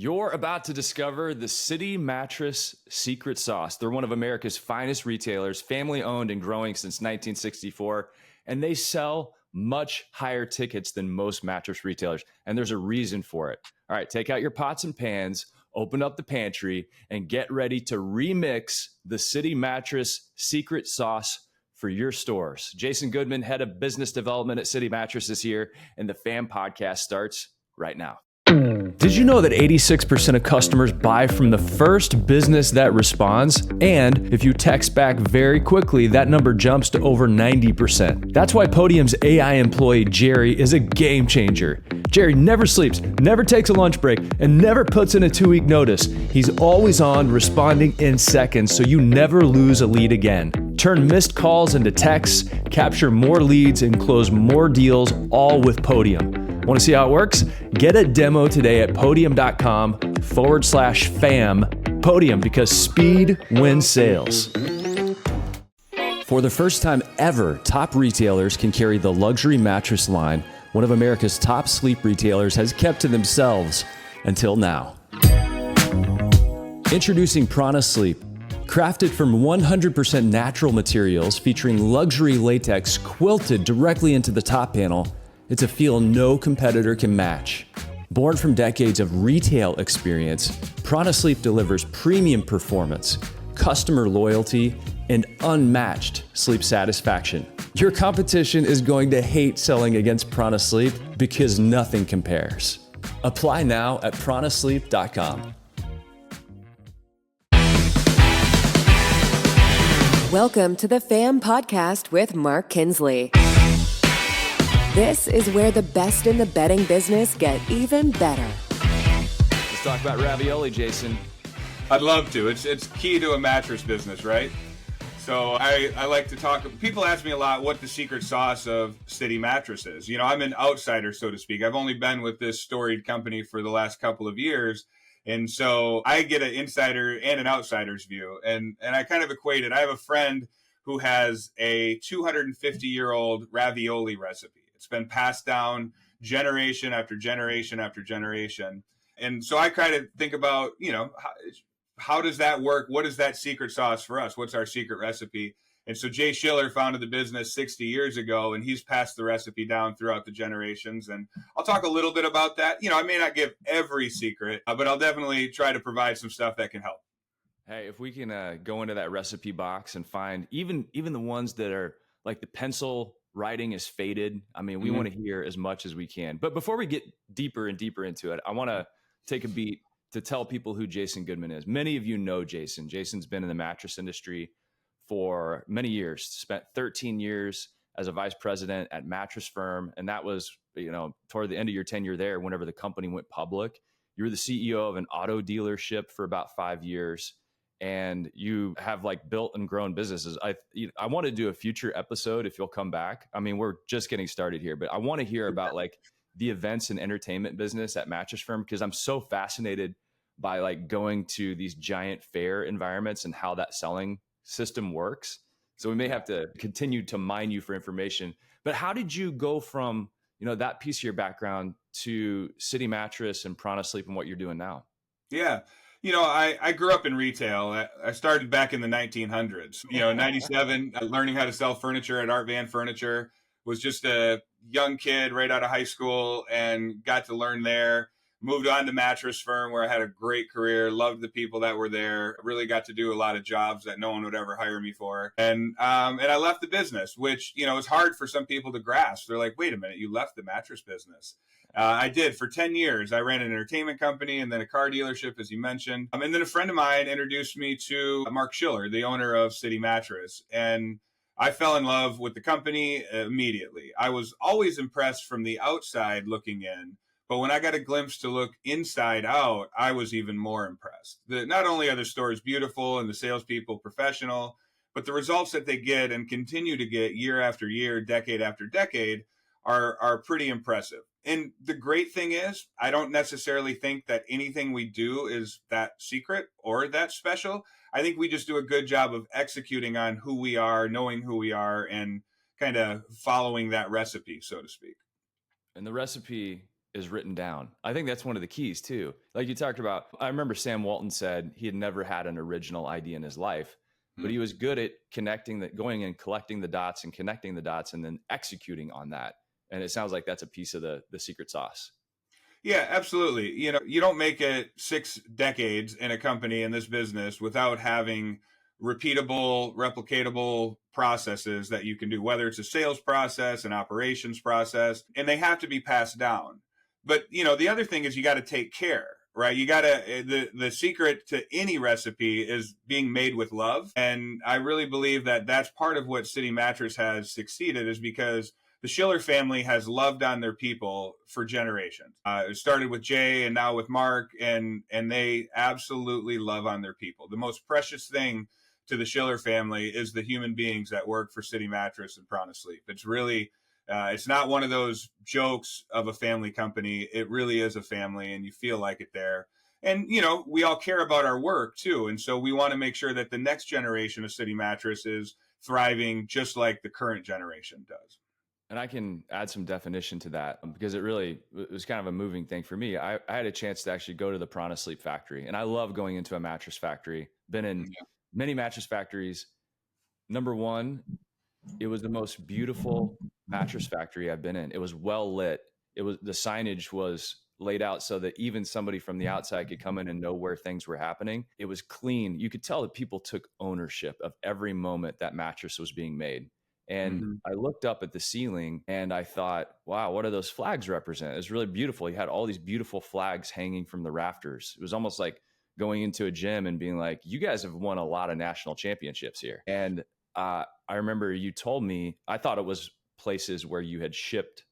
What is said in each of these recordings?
You're about to discover the City Mattress secret sauce. They're one of America's finest retailers, family owned and growing since 1964, and they sell much higher tickets than most mattress retailers. And there's a reason for it. All right, take out your pots and pans, open up the pantry, and get ready to remix the City Mattress secret sauce for your stores. Jason Goodman, head of business development at City Mattress this year, and the FAM podcast starts right now. Did you know that 86% of customers buy from the first business that responds? And if you text back very quickly, that number jumps to over 90%. That's why Podium's AI employee, Jerry, is a game changer. Jerry never sleeps, never takes a lunch break, and never puts in a 2-week notice. He's always on, responding in seconds, so you never lose a lead again. Turn missed calls into texts, capture more leads, and close more deals, all with Podium. Want to see how it works? Get a demo today at podium.com/fam. Podium, because speed wins sales. For the first time ever, top retailers can carry the luxury mattress line one of America's top sleep retailers has kept to themselves until now. Introducing Prana Sleep. Crafted from 100% natural materials featuring luxury latex quilted directly into the top panel, it's a feel no competitor can match. Born from decades of retail experience, Prana Sleep delivers premium performance, customer loyalty, and unmatched sleep satisfaction. Your competition is going to hate selling against Prana Sleep because nothing compares. Apply now at PranaSleep.com. Welcome to the FAM podcast with Mark Kinsley. This is where the best in the bedding business get even better. Let's talk about ravioli, Jason. I'd love to. It's key to a mattress business, right? So I like to talk. People ask me a lot what the secret sauce of City Mattress is. You know, I'm an outsider, so to speak. I've only been with this storied company for the last couple of years. And so I get an insider and an outsider's view. And I kind of equate it. I have a friend who has a 250-year-old ravioli recipe. It's been passed down generation after generation after generation. And so I kind of think about, you know, how does that work? What is that secret sauce for us? What's our secret recipe? And so Jay Schiller founded the business 60 years ago, and he's passed the recipe down throughout the generations. And I'll talk a little bit about that. You know, I may not give every secret, but I'll definitely try to provide some stuff that can help. Hey, if we can go into that recipe box and find even the ones that are like the pencil writing is faded. I mean, we want to hear as much as we can. But before we get deeper and deeper into it, I want to take a beat to tell people who Jason Goodman is. Many of you know Jason. Jason's been in the mattress industry for many years, spent 13 years as a vice president at Mattress Firm. And that was, you know, toward the end of your tenure there, whenever the company went public. You were the CEO of an auto dealership for about 5 years. And you have like built and grown businesses. I want to do a future episode if you'll come back. I mean, we're just getting started here, but I want to hear about like the events and entertainment business at Mattress Firm, because I'm so fascinated by like going to these giant fair environments and how that selling system works. So we may have to continue to mine you for information. But how did you go from, you know, that piece of your background to City Mattress and Prana Sleep and what you're doing now? Yeah. You know, I grew up in retail. I started back in the 1900s, you know, 97, learning how to sell furniture at Art Van Furniture. Was just a young kid right out of high school and got to learn there. Moved on to Mattress Firm, where I had a great career, loved the people that were there, really got to do a lot of jobs that no one would ever hire me for. And I left the business, which, you know, is hard for some people to grasp. They're like, wait a minute, you left the mattress business. I did for 10 years. I ran an entertainment company and then a car dealership, as you mentioned. And then a friend of mine introduced me to Mark Schiller, the owner of City Mattress. And I fell in love with the company immediately. I was always impressed from the outside looking in. But when I got a glimpse to look inside out, I was even more impressed. Not only are the stores beautiful and the salespeople professional, but the results that they get and continue to get year after year, decade after decade, are pretty impressive. And the great thing is, I don't necessarily think that anything we do is that secret or that special. I think we just do a good job of executing on who we are, knowing who we are, and kind of following that recipe, so to speak. And the recipe is written down. I think that's one of the keys too. Like you talked about, I remember Sam Walton said he had never had an original idea in his life, but he was good at going and collecting the dots and connecting the dots and then executing on that. And it sounds like that's a piece of the secret sauce. Yeah, absolutely. You don't make it 6 decades in a company in this business without having repeatable, replicatable processes that you can do, whether it's a sales process, an operations process, and they have to be passed down. But, the other thing is you got to take care, right? You got to, the secret to any recipe is being made with love. And I really believe that that's part of what City Mattress has succeeded, is because the Schiller family has loved on their people for generations. It started with Jay and now with Mark, and they absolutely love on their people. The most precious thing to the Schiller family is the human beings that work for City Mattress and Prana Sleep. It's really, it's not one of those jokes of a family company. It really is a family, and you feel like it there. And, we all care about our work too. And so we want to make sure that the next generation of City Mattress is thriving just like the current generation does. And I can add some definition to that because it was kind of a moving thing for me. I had a chance to actually go to the Prana Sleep factory, and I love going into a mattress factory. Been in many mattress factories. Number one, it was the most beautiful mattress factory I've been in. It was well lit. The signage was laid out so that even somebody from the outside could come in and know where things were happening. It was clean. You could tell that people took ownership of every moment that mattress was being made. And I looked up at the ceiling and I thought, wow, what do those flags represent? It was really beautiful. You had all these beautiful flags hanging from the rafters. It was almost like going into a gym and being like, you guys have won a lot of national championships here. And I remember you told me, I thought it was places where you had shipped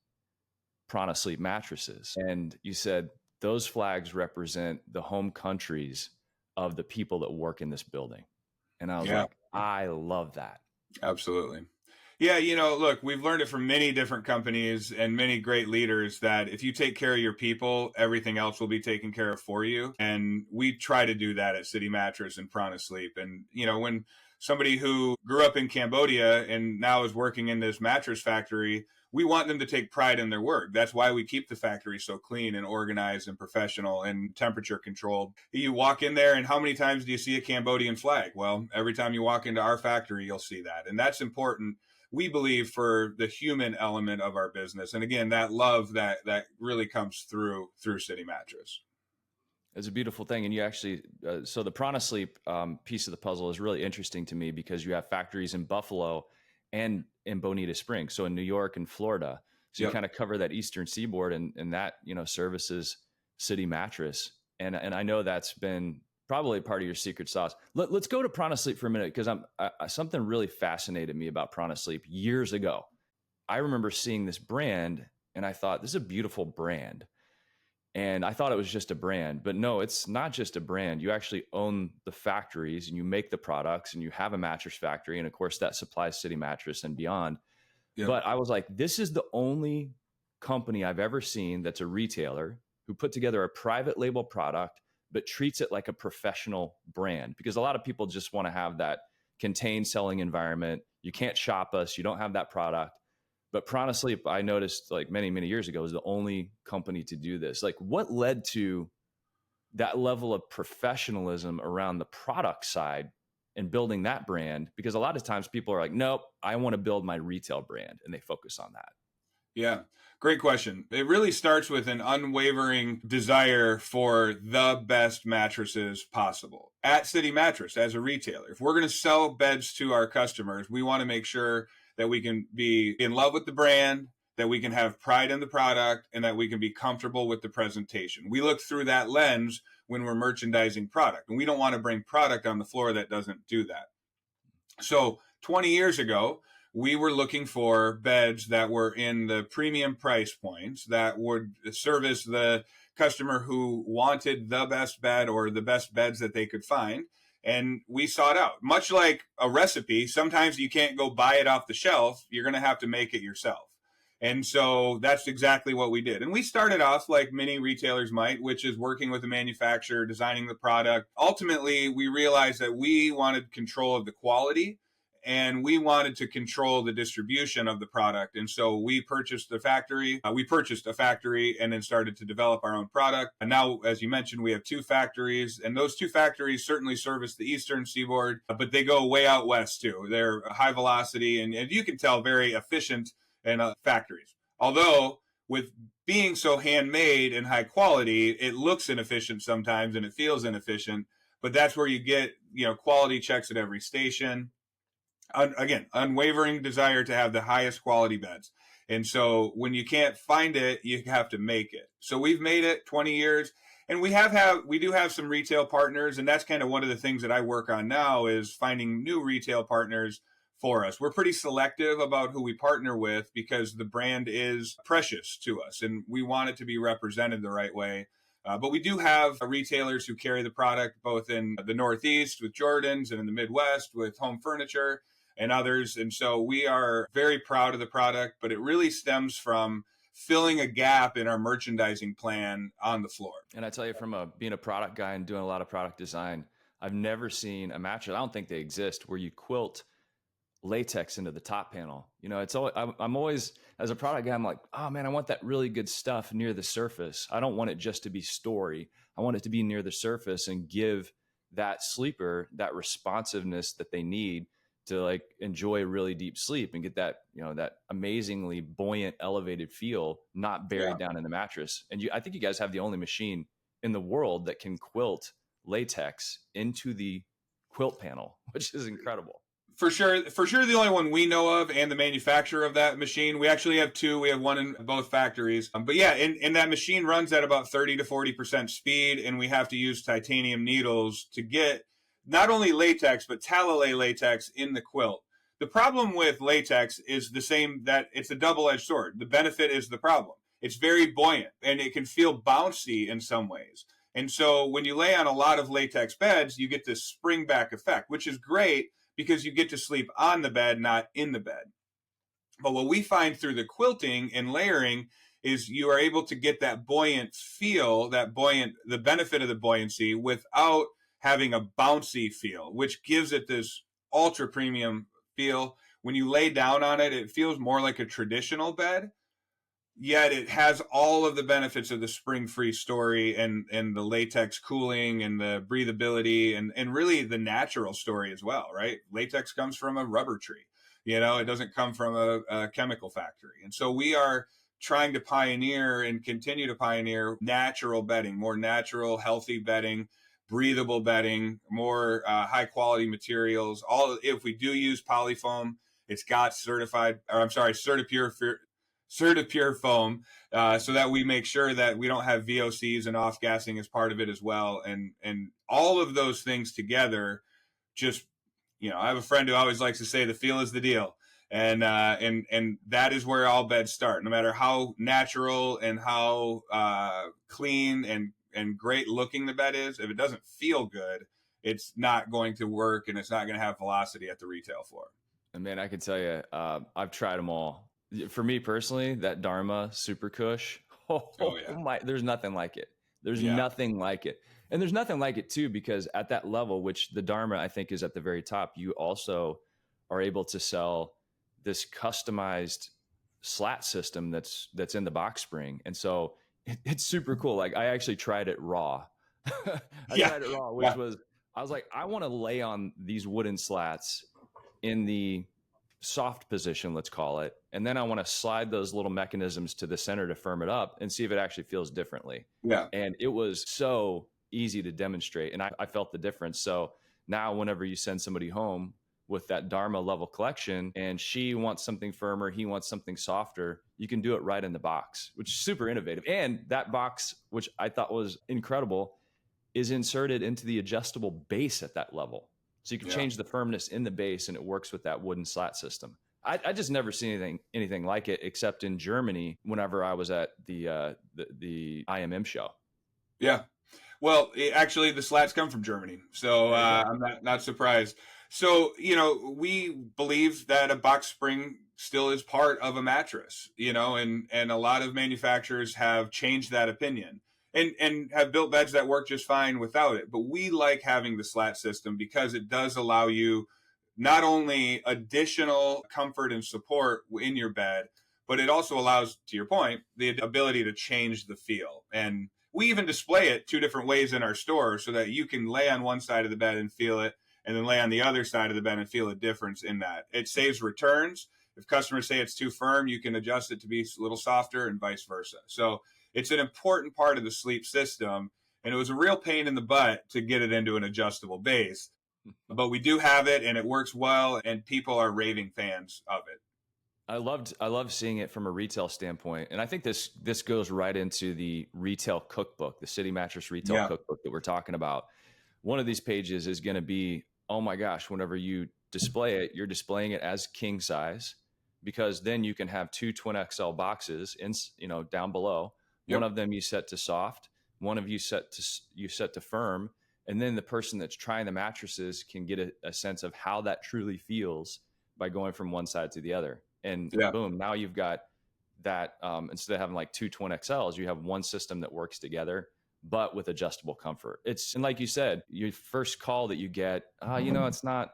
Prana Sleep mattresses. And you said those flags represent the home countries of the people that work in this building. And I was like, I love that. Absolutely. Yeah, look, we've learned it from many different companies and many great leaders that if you take care of your people, everything else will be taken care of for you. And we try to do that at City Mattress and Prana Sleep. And, when somebody who grew up in Cambodia and now is working in this mattress factory, we want them to take pride in their work. That's why we keep the factory so clean and organized and professional and temperature controlled. You walk in there and how many times do you see a Cambodian flag? Well, every time you walk into our factory, you'll see that. And that's important, we believe, for the human element of our business. And again, that love that really comes through City Mattress. It's a beautiful thing. And you actually, so the Prana Sleep piece of the puzzle is really interesting to me because you have factories in Buffalo and in Bonita Springs, so in New York and Florida. So you kind of cover that eastern seaboard, and that, services City Mattress. And I know that's been probably part of your secret sauce. Let's go to Prana Sleep for a minute, because something really fascinated me about Prana Sleep years ago. I remember seeing this brand and I thought, this is a beautiful brand. And I thought it was just a brand, but no, it's not just a brand. You actually own the factories and you make the products and you have a mattress factory. And of course that supplies City Mattress and beyond. Yeah. But I was like, this is the only company I've ever seen that's a retailer who put together a private label product, but treats it like a professional brand, because a lot of people just want to have that contained selling environment. You can't shop us. You don't have that product. But Prana Sleep, I noticed like many, many years ago, is the only company to do this. Like, what led to that level of professionalism around the product side and building that brand? Because a lot of times people are like, nope, I want to build my retail brand, and they focus on that. Yeah, great question. It really starts with an unwavering desire for the best mattresses possible. At City Mattress, as a retailer, if we're going to sell beds to our customers, we want to make sure that we can be in love with the brand, that we can have pride in the product, and that we can be comfortable with the presentation. We look through that lens when we're merchandising product, and we don't want to bring product on the floor that doesn't do that. So 20 years ago, we were looking for beds that were in the premium price points that would service the customer who wanted the best bed or the best beds that they could find. And we sought out, much like a recipe. Sometimes you can't go buy it off the shelf. You're going to have to make it yourself. And so that's exactly what we did. And we started off like many retailers might, which is working with the manufacturer, designing the product. Ultimately, we realized that we wanted control of the quality and we wanted to control the distribution of the product. And so we purchased a factory. And then started to develop our own product. And now, as you mentioned, we have 2 factories, and those 2 factories certainly service the Eastern Seaboard, but they go way out west too. They're high velocity, and you can tell very efficient and factories. Although with being so handmade and high quality, it looks inefficient sometimes and it feels inefficient, but that's where you get, quality checks at every station. Again, unwavering desire to have the highest quality beds. And so when you can't find it, you have to make it. So we've made it 20 years, and we do have some retail partners. And that's kind of one of the things that I work on now, is finding new retail partners for us. We're pretty selective about who we partner with because the brand is precious to us and we want it to be represented the right way. But we do have retailers who carry the product both in the Northeast with Jordan's and in the Midwest with Home Furniture and others. And so we are very proud of the product, but it really stems from filling a gap in our merchandising plan on the floor. And I tell you, from being a product guy and doing a lot of product design, I've never seen a mattress, I don't think they exist, where you quilt latex into the top panel. I'm always, as a product guy, I'm like, oh man, I want that really good stuff near the surface. I don't want it just to be story. I want it to be near the surface and give that sleeper that responsiveness that they need to enjoy really deep sleep and get that, that amazingly buoyant, elevated feel, not buried down in the mattress. And I think you guys have the only machine in the world that can quilt latex into the quilt panel, which is incredible. For sure, the only one we know of, and the manufacturer of that machine. We actually have 2. We have one in both factories. But yeah, and that machine runs at about 30 to 40% speed, and we have to use titanium needles to get not only latex, but tallow latex in the quilt. The problem with latex is the same, that it's a double-edged sword. The benefit is the problem. It's very buoyant, and it can feel bouncy in some ways. And so when you lay on a lot of latex beds, you get this spring back effect, which is great, because you get to sleep on the bed, not in the bed. But what we find through the quilting and layering is you are able to get that buoyant feel, the benefit of the buoyancy without having a bouncy feel, which gives it this ultra premium feel. When you lay down on it, it feels more like a traditional bed, yet it has all of the benefits of the spring-free story and the latex cooling and the breathability and really the natural story as well, right? Latex comes from a rubber tree. It doesn't come from a chemical factory. And so we are trying to pioneer and continue to pioneer natural bedding, more natural, healthy bedding, breathable bedding, more high-quality materials. If we do use polyfoam, it's got Certipure foam, so that we make sure that we don't have VOCs and off-gassing as part of it as well. And all of those things together, just, I have a friend who always likes to say the feel is the deal. And that is where all beds start. No matter how natural and how clean and great looking the bed is, if it doesn't feel good, it's not going to work, and it's not going to have velocity at the retail floor. And man, I can tell you, I've tried them all. For me personally, that Dharma Super Cush, there's nothing like it. There's nothing like it. And there's nothing like it too, because at that level, which the Dharma I think is at the very top, you also are able to sell this customized slat system that's in the box spring. And so it's super cool. I actually tried it raw. Tried it raw, which was, I was like, I want to lay on these wooden slats in the soft position, let's call it. And then I want to slide those little mechanisms to the center to firm it up and see if it actually feels differently. Yeah. And it was so easy to demonstrate. And I felt the difference. So now whenever you send somebody home with that Dharma level collection and she wants something firmer, he wants something softer, you can do it right in the box, which is super innovative. And that box, which I thought was incredible, is inserted into the adjustable base at that level. So you can change the firmness in the base, and it works with that wooden slat system. I just never seen anything like it, except in Germany whenever I was at the IMM show. Yeah. Well, actually, the slats come from Germany, so I'm not surprised. So, we believe that a box spring still is part of a mattress, and a lot of manufacturers have changed that opinion. And have built beds that work just fine without it. But we like having the slat system because it does allow you not only additional comfort and support in your bed, but it also allows, to your point, the ability to change the feel. And we even display it two different ways in our store so that you can lay on one side of the bed and feel it, and then lay on the other side of the bed and feel a difference in that. It saves returns. If customers say it's too firm, you can adjust it to be a little softer and vice versa. So it's an important part of the sleep system. And it was a real pain in the butt to get it into an adjustable base. But we do have it, and it works well, and people are raving fans of it. I loved seeing it from a retail standpoint. And I think this goes right into the retail cookbook, the City Mattress retail cookbook that we're talking about. One of these pages is going to be, oh my gosh, whenever you display it, you're displaying it as king size, because then you can have two twin XL boxes in, down below. One of them you set to soft, one of you set to firm. And then the person that's trying the mattresses can get a sense of how that truly feels by going from one side to the other. And boom, now you've got that, instead of having like two twin XLs, you have one system that works together, but with adjustable comfort. And like you said, your first call that you get, it's not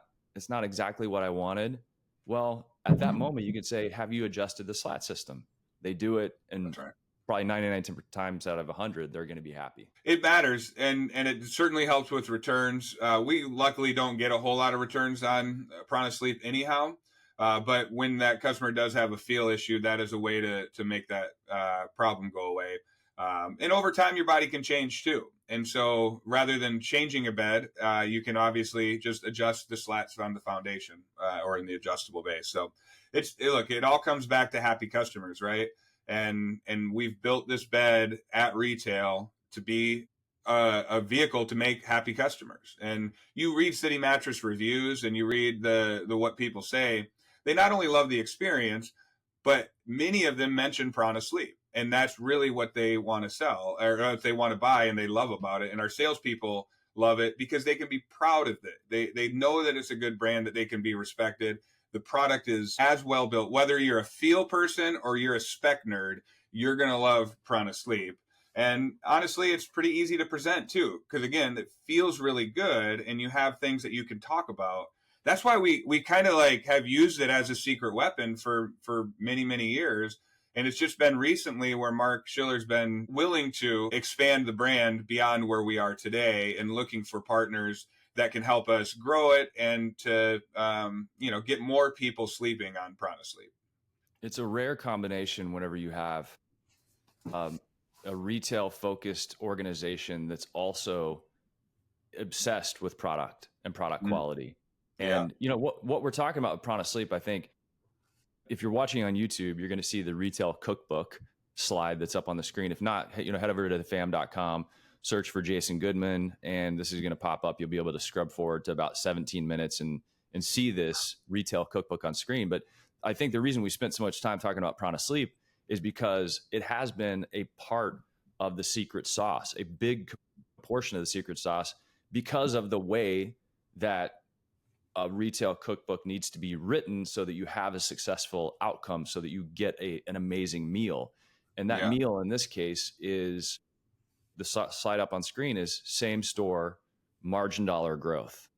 exactly what I wanted. Well, at that moment, you could say, have you adjusted the Slat system? They do it, and probably 99 times out of 100, they're going to be happy. It matters, and it certainly helps with returns. We luckily don't get a whole lot of returns on Prana Sleep anyhow. But when that customer does have a feel issue, that is a way to make that problem go away. And over time, your body can change too. And so rather than changing a bed, you can obviously just adjust the slats on the foundation or in the adjustable base. So it all comes back to happy customers, right? And we've built this bed at retail to be a vehicle to make happy customers. And you read City Mattress reviews and you read the what people say. They not only love the experience, but many of them mention Prana Sleep. And that's really what they want to sell, or if they want to buy, and they love about it. And our salespeople love it because they can be proud of it. They know that it's a good brand, that they can be respected. The product is as well built. Whether you're a feel person or you're a spec nerd, you're going to love Prana Sleep. And honestly, it's pretty easy to present too, because again, it feels really good and you have things that you can talk about. That's why we kind of like have used it as a secret weapon for many, many years. And it's just been recently where Mark Schiller's been willing to expand the brand beyond where we are today and looking for partners that can help us grow it and to, get more people sleeping on Prana Sleep. It's a rare combination whenever you have a retail focused organization that's also obsessed with product and product quality. And what we're talking about with Prana Sleep, I think if you're watching on YouTube, you're going to see the retail cookbook slide that's up on the screen. If not, head over to thefam.com, search for Jason Goodman, and this is going to pop up. You'll be able to scrub forward to about 17 minutes and see this retail cookbook on screen. But I think the reason we spent so much time talking about Prana Sleep is because it has been a part of the secret sauce, a big portion of the secret sauce, because of the way that a retail cookbook needs to be written so that you have a successful outcome, so that you get an amazing meal. And that meal in this case is, the slide up on screen is same store margin dollar growth.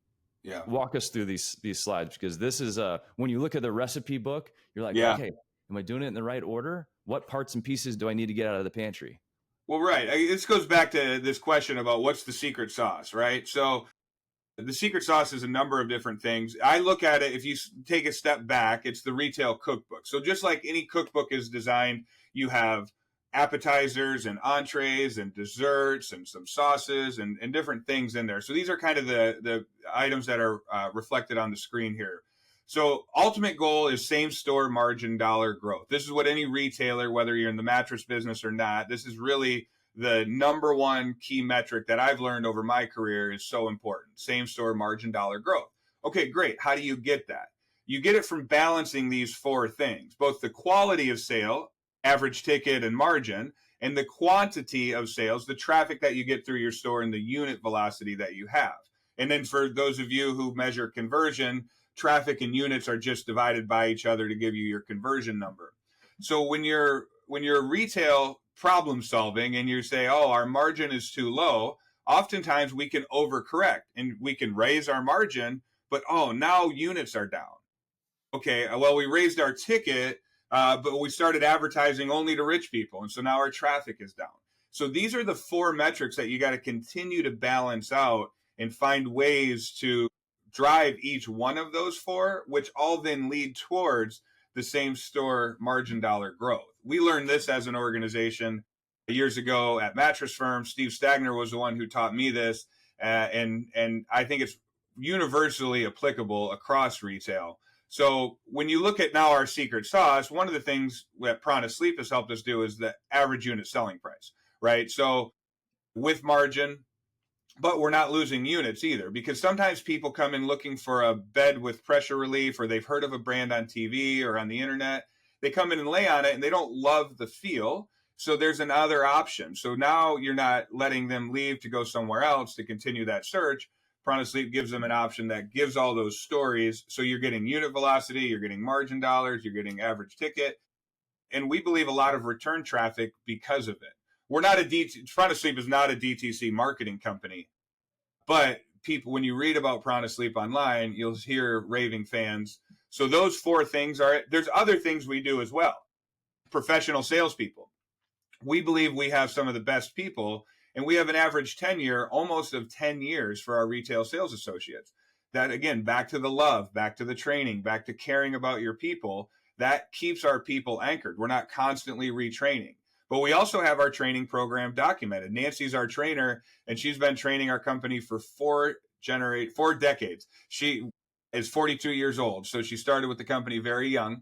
Yeah. Walk us through these slides, because this is when you look at the recipe book, you're like, okay, am I doing it in the right order? What parts and pieces do I need to get out of the pantry? Well, right. This goes back to this question about what's the secret sauce, right? So the secret sauce is a number of different things. I look at it, if you take a step back, it's the retail cookbook. So just like any cookbook is designed, you have appetizers and entrees and desserts and some sauces and different things in there. So these are kind of the items that are reflected on the screen here. So ultimate goal is same store margin dollar growth. This is what any retailer, whether you're in the mattress business or not, this is really the number one key metric that I've learned over my career is so important. Same store margin dollar growth. Okay, great. How do you get that? You get it from balancing these four things, both the quality of sale, average ticket and margin, and the quantity of sales, the traffic that you get through your store and the unit velocity that you have. And then for those of you who measure conversion, traffic and units are just divided by each other to give you your conversion number. So when you're retail problem solving and you say, oh, our margin is too low, oftentimes we can overcorrect and we can raise our margin, but oh, now units are down. Okay, well, we raised our ticket, but we started advertising only to rich people. And so now our traffic is down. So these are the four metrics that you got to continue to balance out and find ways to drive each one of those four, which all then lead towards the same store margin dollar growth. We learned this as an organization years ago at Mattress Firm. Steve Stagner was the one who taught me this. And I think it's universally applicable across retail. So when you look at now our secret sauce, one of the things that Prana Sleep has helped us do is the average unit selling price, right? So with margin, but we're not losing units either, because sometimes people come in looking for a bed with pressure relief, or they've heard of a brand on TV or on the internet. They come in and lay on it and they don't love the feel. So there's another option. So now you're not letting them leave to go somewhere else to continue that search. Prana Sleep gives them an option that gives all those stories. So you're getting unit velocity, you're getting margin dollars, you're getting average ticket. And we believe a lot of return traffic because of it. We're not Prana Sleep is not a DTC marketing company, but people, when you read about Prana Sleep online, you'll hear raving fans. So those four things there's other things we do as well. Professional salespeople. We believe we have some of the best people, and we have an average tenure almost of 10 years for our retail sales associates. That, again, back to the love, back to the training, back to caring about your people, that keeps our people anchored. We're not constantly retraining. But we also have our training program documented. Nancy's our trainer, and she's been training our company for four decades. She is 42 years old, so she started with the company very young.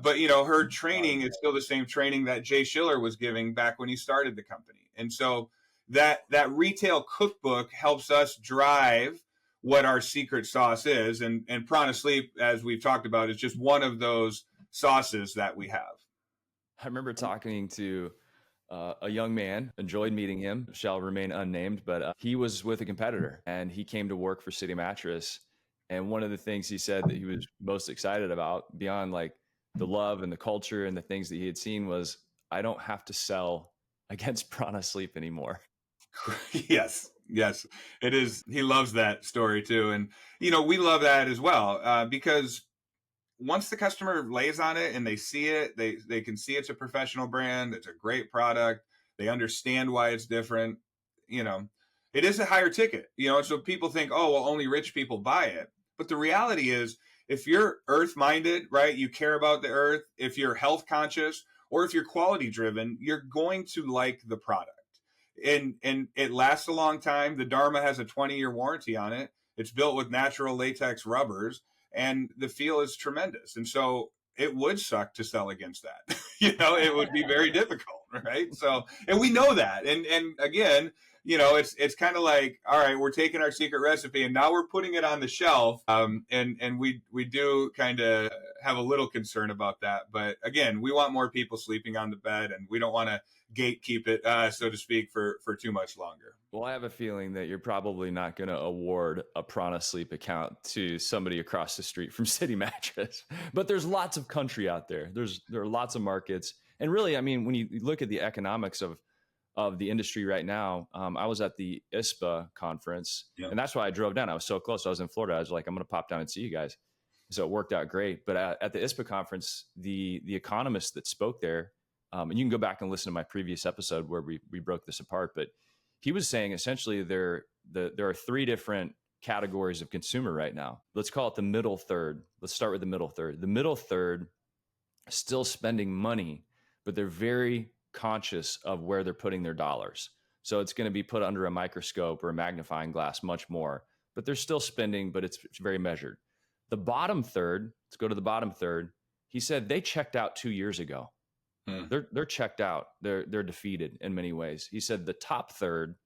But, her training is still the same training that Jay Schiller was giving back when he started the company. And so that retail cookbook helps us drive what our secret sauce is. And Prana Sleep, as we've talked about, is just one of those sauces that we have. I remember talking to a young man, enjoyed meeting him, shall remain unnamed, but he was with a competitor and he came to work for City Mattress. And one of the things he said that he was most excited about, beyond like the love and the culture and the things that he had seen, was, I don't have to sell against Prana Sleep anymore. Yes, it is. He loves that story too. And, we love that as well, because once the customer lays on it and they see it, they can see it's a professional brand. It's a great product. They understand why it's different. It is a higher ticket, so people think, oh, well, only rich people buy it. But the reality is, if you're earth minded, right, you care about the earth, if you're health conscious, or if you're quality driven, you're going to like the product. And it lasts a long time. The Dharma has a 20-year warranty on it. It's built with natural latex rubbers, and the feel is tremendous. And so it would suck to sell against that. It would be very difficult, right? So, and we know that. And again, it's kind of like, all right, we're taking our secret recipe and now we're putting it on the shelf. And we do kind of have a little concern about that. But again, we want more people sleeping on the bed, and we don't want to gatekeep it, so to speak, for too much longer. Well, I have a feeling that you're probably not going to award a Prana Sleep account to somebody across the street from City Mattress, but there's lots of country out there. There are lots of markets. And really, I mean, when you look at the economics of the industry right now, I was at the ISPA conference, and that's why I drove down. I was so close. I was in Florida. I was like, I'm going to pop down and see you guys. So it worked out great. But at the ISPA conference, the economist that spoke there, and you can go back and listen to my previous episode where we broke this apart, but he was saying essentially there are three different categories of consumer right now. Let's call it the middle third. Let's start with the middle third. The middle third is still spending money, but they're very conscious of where they're putting their dollars. So it's going to be put under a microscope or a magnifying glass much more, but they're still spending, but it's very measured. The bottom third, let's go to the bottom third. He said they checked out 2 years ago. They're checked out. They're defeated in many ways. He said the top third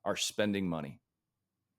are spending money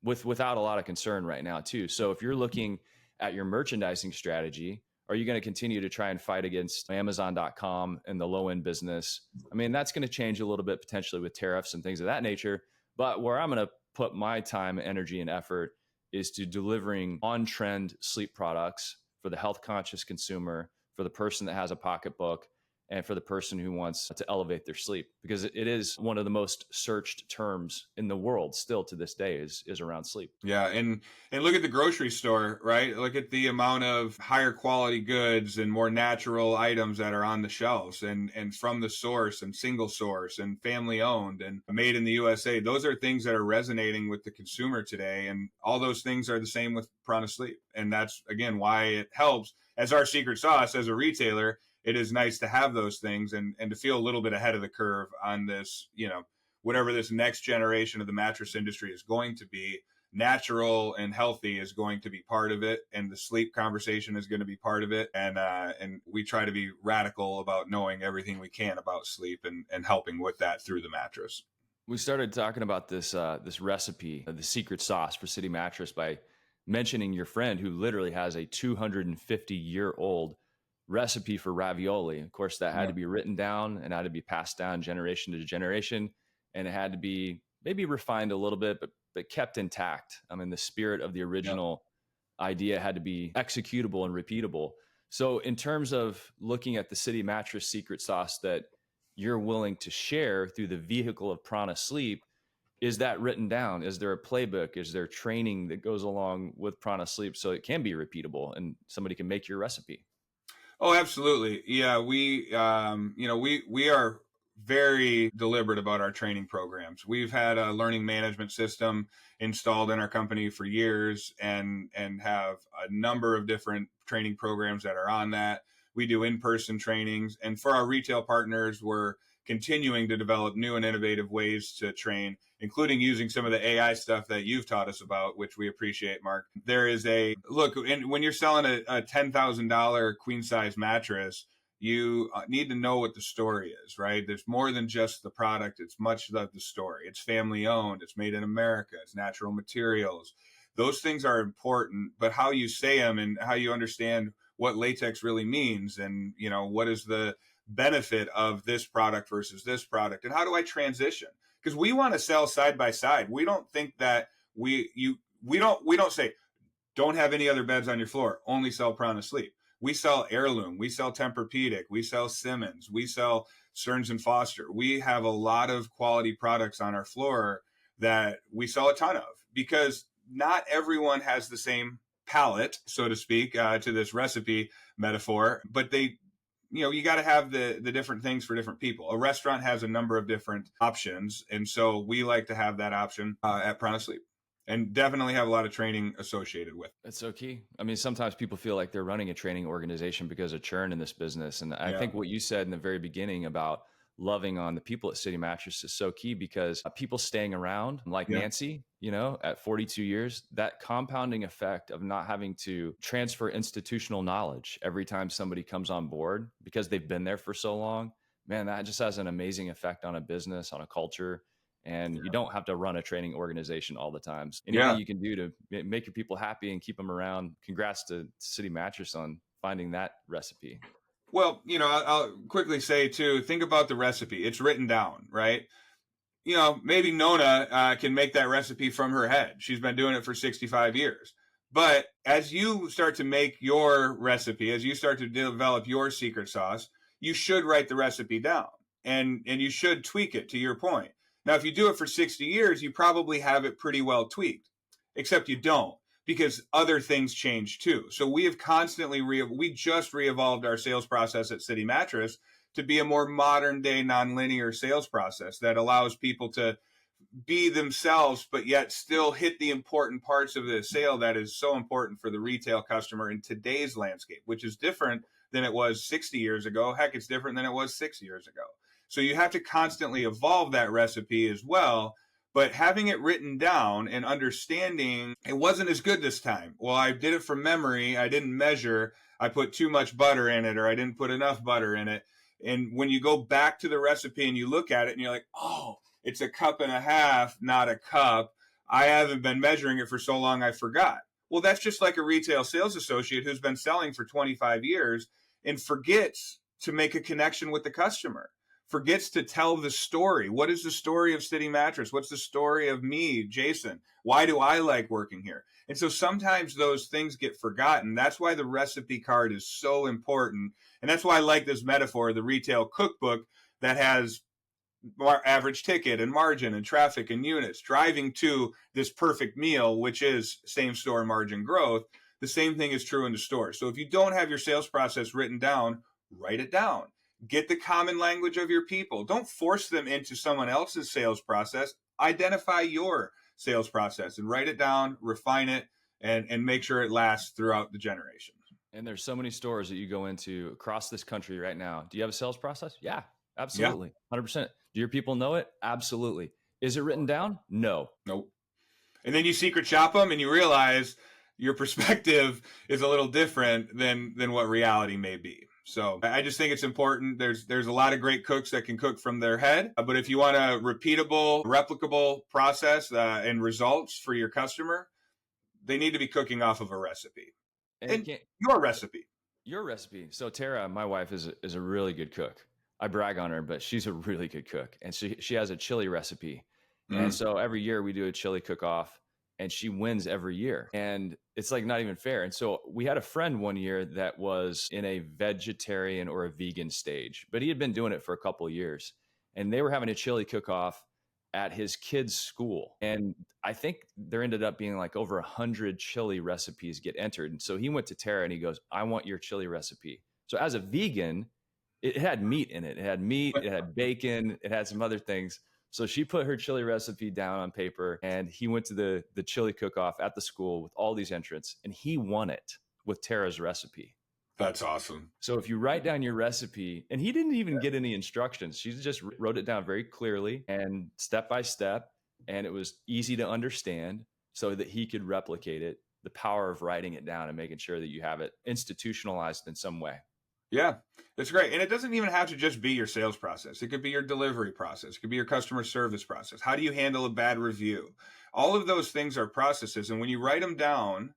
without a lot of concern right now too. So if you're looking at your merchandising strategy, are you going to continue to try and fight against Amazon.com and the low end business? I mean, that's going to change a little bit potentially with tariffs and things of that nature. But where I'm going to put my time, energy, and effort is to delivering on trend sleep products for the health conscious consumer, for the person that has a pocketbook. and for the person who wants to elevate their sleep, because it is one of the most searched terms in the world still to this day is around sleep. Yeah, and look at the grocery store, right? Look at the amount of higher quality goods and more natural items that are on the shelves, and from the source and single source and family owned and made in the USA. Those are things that are resonating with the consumer today, and all those things are the same with Prana Sleep. And that's again why it helps as our secret sauce as a retailer. It is nice to have those things and to feel a little bit ahead of the curve on this, whatever this next generation of the mattress industry is going to be. Natural and healthy is going to be part of it, and the sleep conversation is going to be part of it. And we try to be radical about knowing everything we can about sleep and helping with that through the mattress. We started talking about this recipe, the secret sauce for City Mattress, by mentioning your friend who literally has a 250-year-old recipe for ravioli. Of course, that had to be written down and had to be passed down generation to generation, and it had to be maybe refined a little bit, but kept intact. I mean, the spirit of the original idea had to be executable and repeatable. So in terms of looking at the City Mattress secret sauce that you're willing to share through the vehicle of Prana Sleep, is that written down? Is there a playbook? Is there training that goes along with Prana Sleep so it can be repeatable and somebody can make your recipe? Oh, absolutely. Yeah, we are very deliberate about our training programs. We've had a learning management system installed in our company for years and have a number of different training programs that are on that. We do in-person trainings, and for our retail partners, we're continuing to develop new and innovative ways to train, including using some of the AI stuff that you've taught us about, which we appreciate, Mark. There is a look, and when you're selling a $10,000 queen size mattress, you need to know what the story is, right? There's more than just the product. It's much of the story. It's family owned. It's made in America. It's natural materials. Those things are important, but how you say them and how you understand what latex really means, and what is the benefit of this product versus this product, and how do I transition? Because we want to sell side by side. We don't think that we don't say don't have any other beds on your floor, only sell Prana Sleep. We sell Heirloom, we sell Tempur-Pedic, we sell Simmons, we sell Stearns and Foster. We have a lot of quality products on our floor that we sell a ton of, because not everyone has the same palate, so to speak, to this recipe metaphor, but you got to have the different things for different people. A restaurant has a number of different options, and so we like to have that option at Prana Sleep, and definitely have a lot of training associated with it. That's so key. I mean, sometimes people feel like they're running a training organization because of churn in this business. And I think what you said in the very beginning about loving on the people at City Mattress is so key, because people staying around like Nancy, at 42 years, that compounding effect of not having to transfer institutional knowledge every time somebody comes on board because they've been there for so long, man, that just has an amazing effect on a business, on a culture. And you don't have to run a training organization all the time. So anything you can do to make your people happy and keep them around. Congrats to City Mattress on finding that recipe. Well, I'll quickly say too, think about the recipe. It's written down, right? Maybe Nona can make that recipe from her head. She's been doing it for 65 years. But as you start to make your recipe, as you start to develop your secret sauce, you should write the recipe down and you should tweak it, to your point. Now, if you do it for 60 years, you probably have it pretty well tweaked, except you don't, because other things change too. So we have constantly, we just re-evolved our sales process at City Mattress to be a more modern day nonlinear sales process that allows people to be themselves, but yet still hit the important parts of the sale that is so important for the retail customer in today's landscape, which is different than it was 60 years ago. Heck, it's different than it was 6 years ago. So you have to constantly evolve that recipe as well. But having it written down and understanding it wasn't as good this time. Well, I did it from memory. I didn't measure. I put too much butter in it, or I didn't put enough butter in it. And when you go back to the recipe and you look at it and you're like, oh, it's a cup and a half, not a cup. I haven't been measuring it for so long, I forgot. Well, that's just like a retail sales associate who's been selling for 25 years and forgets to make a connection with the customer. forgets to tell the story. What is the story of City Mattress? What's the story of me, Jason? Why do I like working here? And so sometimes those things get forgotten. That's why the recipe card is so important. And that's why I like this metaphor, the retail cookbook that has average ticket and margin and traffic and units driving to this perfect meal, which is same store margin growth. The same thing is true in the store. So if you don't have your sales process written down, write it down. Get the common language of your people. Don't force them into someone else's sales process. Identify your sales process and write it down, refine it, and make sure it lasts throughout the generations. And there's so many stores that you go into across this country right now. Do you have a sales process? Yeah, absolutely. 100%. Do your people know it? Absolutely. Is it written down? No. Nope. And then you secret shop them and you realize your perspective is a little different than what reality may be. So I just think it's important. There's a lot of great cooks that can cook from their head, but if you want a repeatable, replicable process and results for your customer, they need to be cooking off of a recipe. And your recipe. Your recipe. So Tara, my wife, is a really good cook. I brag on her, but she's a really good cook. And she has a chili recipe. And so every year we do a chili cook-off, and she wins every year. And it's like not even fair. And so we had a friend one year that was in a vegetarian or a vegan stage, but he had been doing it for a couple of years. And they were having a chili cook-off at his kid's school. And I think there ended up being like over 100 chili recipes get entered. And so he went to Tara and he goes, I want your chili recipe. So as a vegan, it had meat in it. It had meat, it had bacon, it had some other things. So she put her chili recipe down on paper, and he went to the chili cook-off at the school with all these entrants, and he won it with Tara's recipe. That's awesome. So if you write down your recipe, and he didn't even get any instructions, she just wrote it down very clearly and step by step, and it was easy to understand so that he could replicate it. The power of writing it down and making sure that you have it institutionalized in some way. Yeah, that's great. And it doesn't even have to just be your sales process. It could be your delivery process. It could be your customer service process. How do you handle a bad review? All of those things are processes. And when you write them down,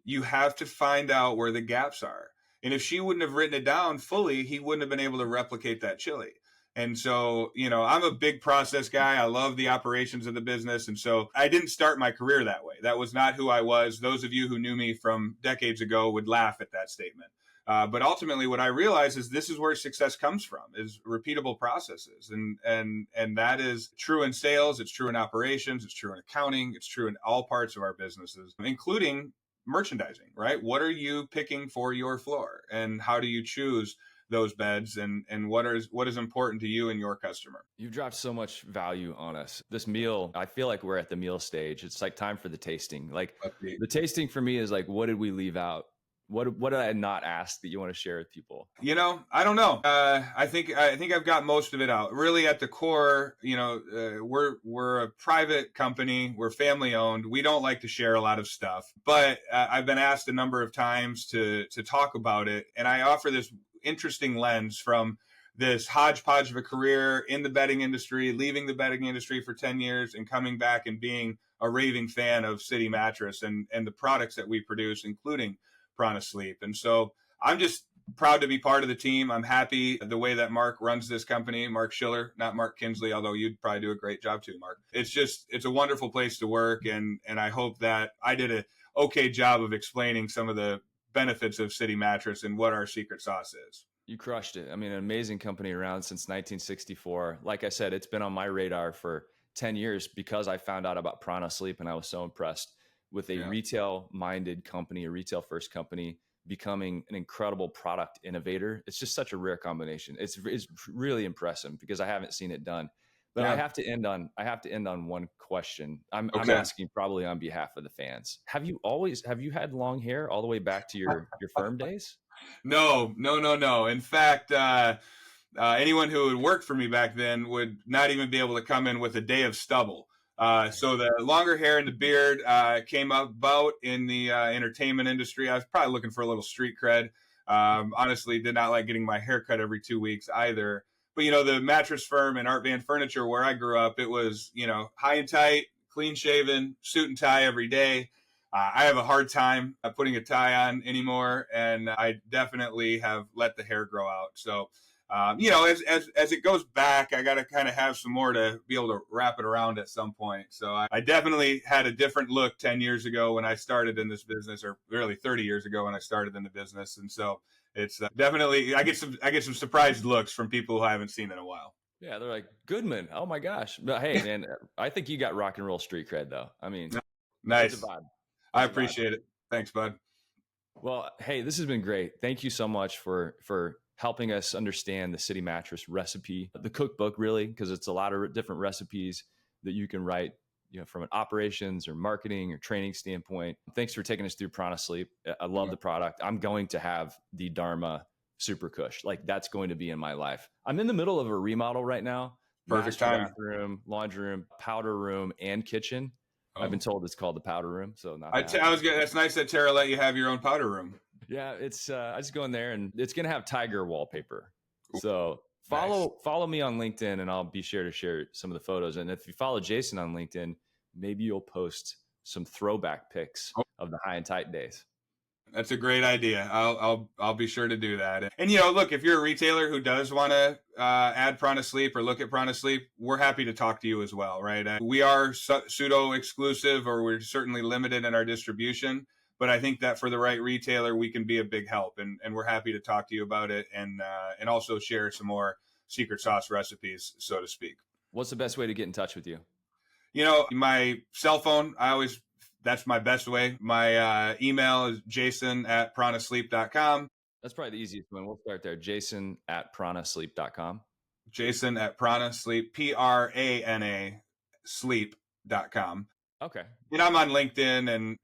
you have to find out where the gaps are. And if she wouldn't have written it down fully, he wouldn't have been able to replicate that chili. And so, I'm a big process guy. I love the operations of the business. And so I didn't start my career that way. That was not who I was. Those of you who knew me from decades ago would laugh at that statement. But ultimately, what I realize is this is where success comes from, is repeatable processes. And that is true in sales. It's true in operations. It's true in accounting. It's true in all parts of our businesses, including merchandising, right? What are you picking for your floor? And how do you choose those beds? And what is important to you and your customer? You've dropped so much value on us. This meal, I feel like we're at the meal stage. It's like time for the tasting. Like the tasting for me is like, what did we leave out? What did I not ask that you want to share with people? I don't know. I think I've got most of it out. Really, at the core, we're a private company. We're family owned. We don't like to share a lot of stuff, but I've been asked a number of times to talk about it, and I offer this interesting lens from this hodgepodge of a career in the bedding industry, leaving the bedding industry for 10 years, and coming back and being a raving fan of City Mattress and the products that we produce, including Prana Sleep. And so I'm just proud to be part of the team. I'm happy the way that Mark runs this company, Mark Schiller, not Mark Kinsley, although you'd probably do a great job too, Mark. It's a wonderful place to work. And I hope that I did a okay job of explaining some of the benefits of City Mattress and what our secret sauce is. You crushed it. I mean, an amazing company around since 1964. Like I said, it's been on my radar for 10 years because I found out about Prana Sleep, and I was so impressed with a retail-minded company, a retail-first company, becoming an incredible product innovator. It's just such a rare combination. It's really impressive because I haven't seen it done. But I have to end on one question. I'm asking probably on behalf of the fans. Have you had long hair all the way back to your firm days? No. In fact, anyone who had worked for me back then would not even be able to come in with a day of stubble. So the longer hair and the beard came about in the entertainment industry. I was probably looking for a little street cred. Honestly, did not like getting my hair cut every 2 weeks either. But, the mattress firm and Art Van Furniture where I grew up, it was, high and tight, clean shaven, suit and tie every day. I have a hard time putting a tie on anymore, and I definitely have let the hair grow out. So As it goes back, I got to kind of have some more to be able to wrap it around at some point. So I definitely had a different look 10 years ago when I started in this business, or really 30 years ago when I started in the business. And so it's definitely, I get some surprised looks from people who I haven't seen in a while. Yeah, they're like, Goodman. Oh my gosh. But hey, man, I think you got rock and roll street cred though. I mean, nice. It's a vibe. I appreciate it. Thanks, bud. Well, hey, this has been great. Thank you so much for helping us understand the City Mattress recipe, the cookbook, really, because it's a lot of different recipes that you can write, from an operations or marketing or training standpoint. Thanks for taking us through Prana Sleep. I love the product. I'm going to have the Dharma Super Cush. Like, that's going to be in my life. I'm in the middle of a remodel right now. Perfect time. Bathroom, laundry room, powder room, and kitchen. Oh. I've been told it's called the powder room. So that's nice that Tara let you have your own powder room. Yeah, it's I just go in there and it's gonna have tiger wallpaper. So follow me on LinkedIn and I'll be sure to share some of the photos. And if you follow Jason on LinkedIn, maybe you'll post some throwback pics of the high and tight days. That's a great idea. I'll be sure to do that. And look, if you're a retailer who does want to add Prana Sleep or look at Prana Sleep, we're happy to talk to you as well, right? We are pseudo exclusive, or we're certainly limited in our distribution. But I think that for the right retailer, we can be a big help, and we're happy to talk to you about it, and also share some more secret sauce recipes, so to speak. What's the best way to get in touch with you? My cell phone, that's my best way. My email is jason@pranasleep.com. That's probably the easiest one. We'll start there. jason@pranasleep.com. jason@pranasleep, PRANA sleep.com. Okay. And I'm on LinkedIn and,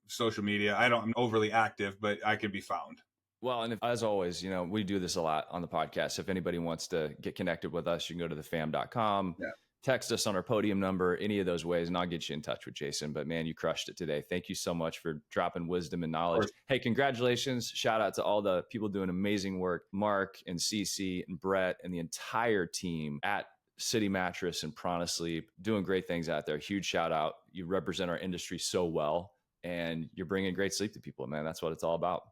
social media. I'm overly active, but I can be found. Well, and as always, we do this a lot on the podcast. If anybody wants to get connected with us, you can go to thefam.com, text us on our podium number, any of those ways, and I'll get you in touch with Jason. But man, you crushed it today. Thank you so much for dropping wisdom and knowledge. Hey, congratulations. Shout out to all the people doing amazing work, Mark and Cece and Brett and the entire team at City Mattress and Prana Sleep, doing great things out there. Huge shout out. You represent our industry so well, and you're bringing great sleep to people, man. That's what it's all about.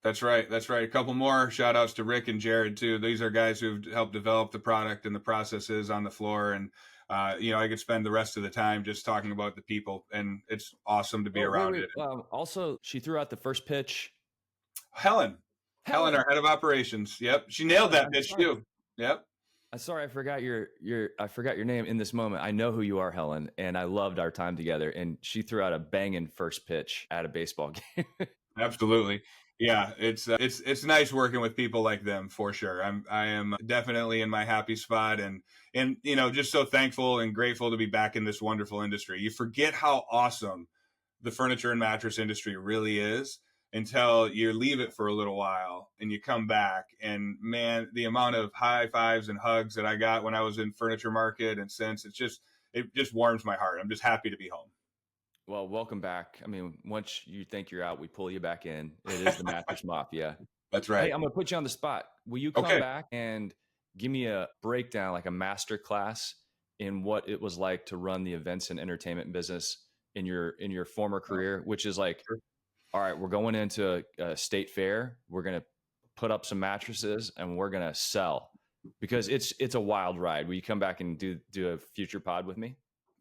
That's right. A couple more shout outs to Rick and Jared too. These are guys who've helped develop the product and the processes on the floor. And, I could spend the rest of the time just talking about the people, and it's awesome to be around it. Also, she threw out the first pitch. Helen, our head of operations. Yep. She nailed that pitch too. Yep. Sorry, I forgot your name in this moment. I know who you are, Helen, and I loved our time together. And she threw out a banging first pitch at a baseball game. Absolutely, yeah. It's nice working with people like them for sure. I am definitely in my happy spot, and just so thankful and grateful to be back in this wonderful industry. You forget how awesome the furniture and mattress industry really is until you leave it for a little while and you come back, and man, the amount of high fives and hugs that I got when I was in furniture market and since, it just warms my heart. I'm just happy to be home. Well, welcome back. I mean, once you think you're out, we pull you back in. It is the Mattress Mafia. That's right. Hey, I'm going to put you on the spot. Will you come back and give me a breakdown, like a master class in what it was like to run the events and entertainment business in your former career, which is like, all right, we're going into a state fair. We're going to put up some mattresses and we're going to sell, because it's a wild ride. Will you come back and do a future pod with me?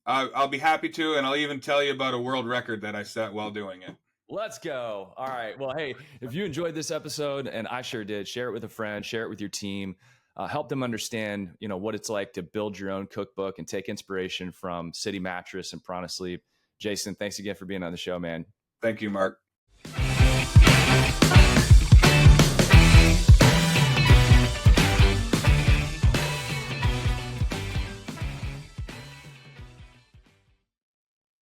I'll be happy to. And I'll even tell you about a world record that I set while doing it. Let's go. All right. Well, hey, if you enjoyed this episode, and I sure did, share it with a friend, share it with your team, help them understand, what it's like to build your own cookbook and take inspiration from City Mattress and Prana Sleep. Jason, thanks again for being on the show, man. Thank you, Mark.